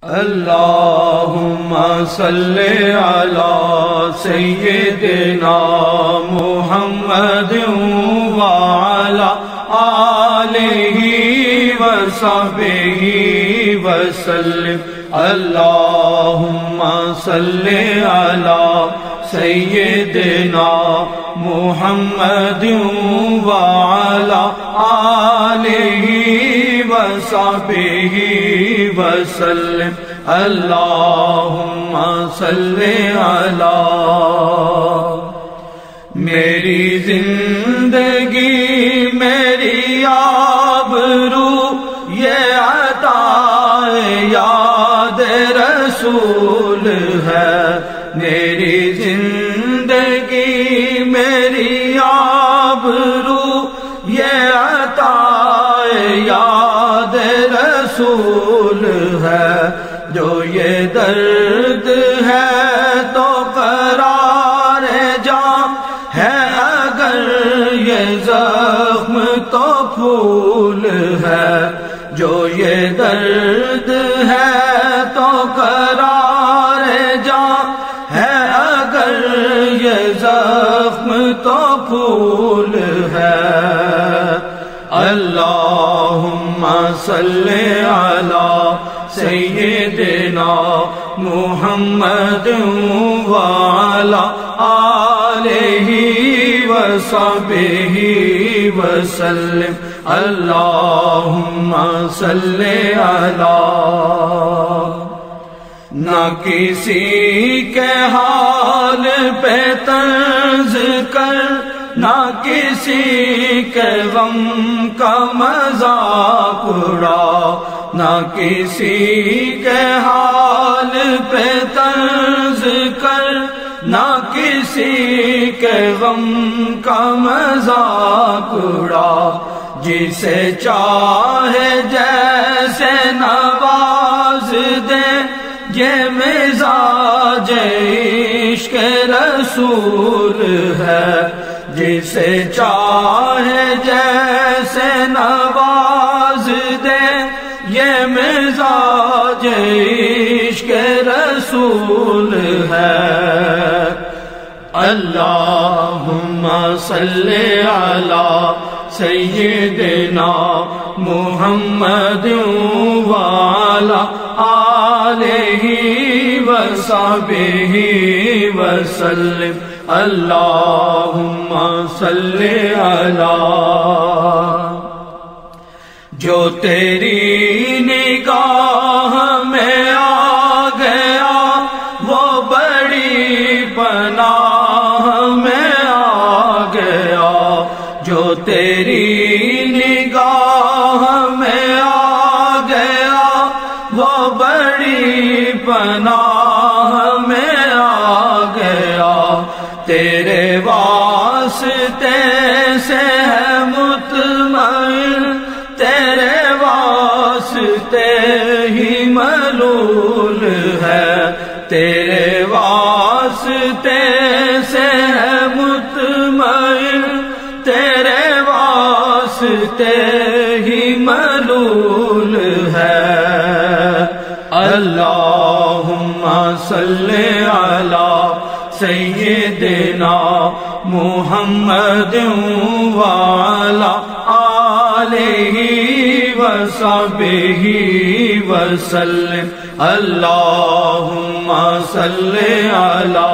اللہم صلی علی سیدنا محمد وعلی آلہ وصحبہ وسلم۔ اللہم صلی علی سیدنا محمد وعلی آلہ وصحبہ وسلم۔ اللہم صلی علی۔ میری زندگی میری آبرو یہ عطا یاد رسول ہے۔ میری زندگی میری آبرو یہ عطا یاد رسول ہے۔ جو یہ درد ہے تو قرار جاں ہے، اگر یہ زخم تو پھول ہے۔ جو یہ درد ہے تو قرار جاں ہے، اگر یہ زخم تو پھول ہے۔ اللہم صلی علی سیدنا محمد وعلی آلہ وصحبہ وسلم۔ اللہم صلی علی۔ نہ کسی کے حال پہ طنز کر، نہ کسی کے غم کا مذاق اڑا، نہ کسی کے حال پہ طنز کر، نہ کسی کے غم کا مذاق اڑا۔ جسے چاہے جیسے نواز دے، یہ مزاج عشق رسول ہے۔ جسے چاہے جیسے نواز دے، یہ مزاج عشق رسول ہے۔ اللہم صلی علی سیدنا محمد وعلی آلہ وصحبہ وسلم۔ اللہم صلی علی۔ جو تیری نگاہ میں آ گیا وہ بڑی پناہ میں آ گیا۔ جو تیری نگاہ میں آ گیا وہ بڑی پناہ میں آ گیا۔ تیرے واسطے سے ہے مطمئن، تیرے واسطے ہی ملول ہے۔ تیرے واسطے سے ہے مطمئن، تیرے واسطے ہی ملول ہے۔ اللہم صلی علی سیدنا محمد وعلی آلہ وصحبہ وسلم۔ اللہم صلی علی۔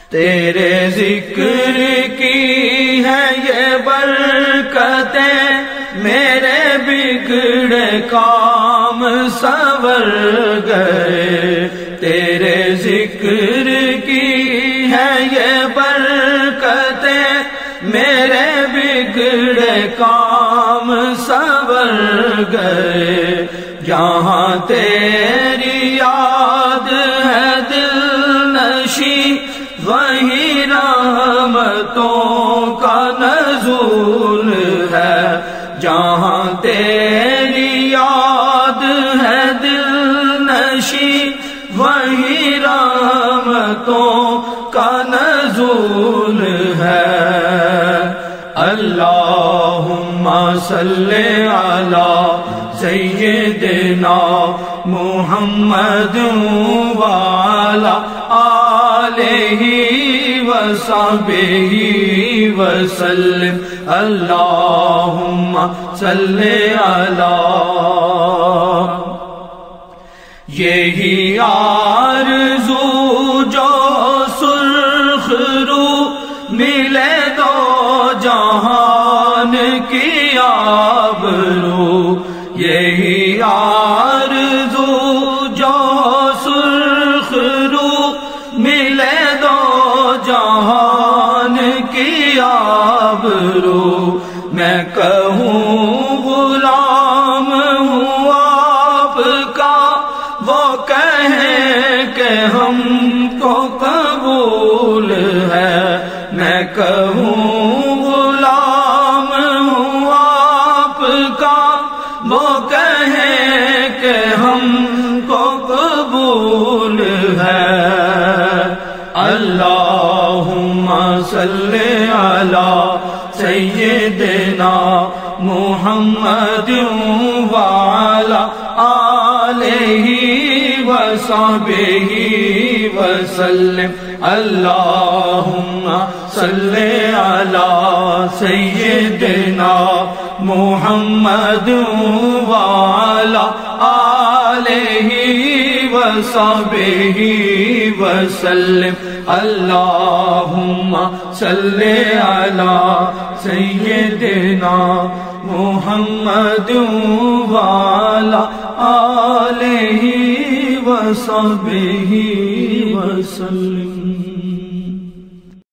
تیرے ذکر کی ہے یہ برکتیں، میرے بگڑے کام سنور گئے۔ تیرے ذکر کی ہے یہ برکتیں، میرے بگڑے کام سنور گئے۔ جہاں تیری یاد ہے دل نشی، وہیں رحمتوں کا نزول ہے۔ جہاں تیری یاد ہے دل نشی، وہیں رحمتوں کا نزول ہے۔ اللہم صلی علی سیدنا محمد وعلی آلہ وصحبہ وسلم اللہم صلی علی یہی آرزو جو سرخ رو ملے دو جہان کی آبرو یہی آرزو جو سرخ رو ملے دو جہان کی آبرو میں کہوں غلام ہوں آپ کا وہ کہیں کہ ہم کو قبول ہے میں کہوں غلام ہوں آپ کا وہ کہیں کہ ہم کو قبول ہے اللہم صلی علی سیدنا محمد وعلی آلہ وصحبہ وسلم اللہم صلی علی سیدنا محمد وعلی آلہ وصحبہ وسلم اللہم صلی علی سیدنا محمد وعلی آلہ وصحبہ وسلم.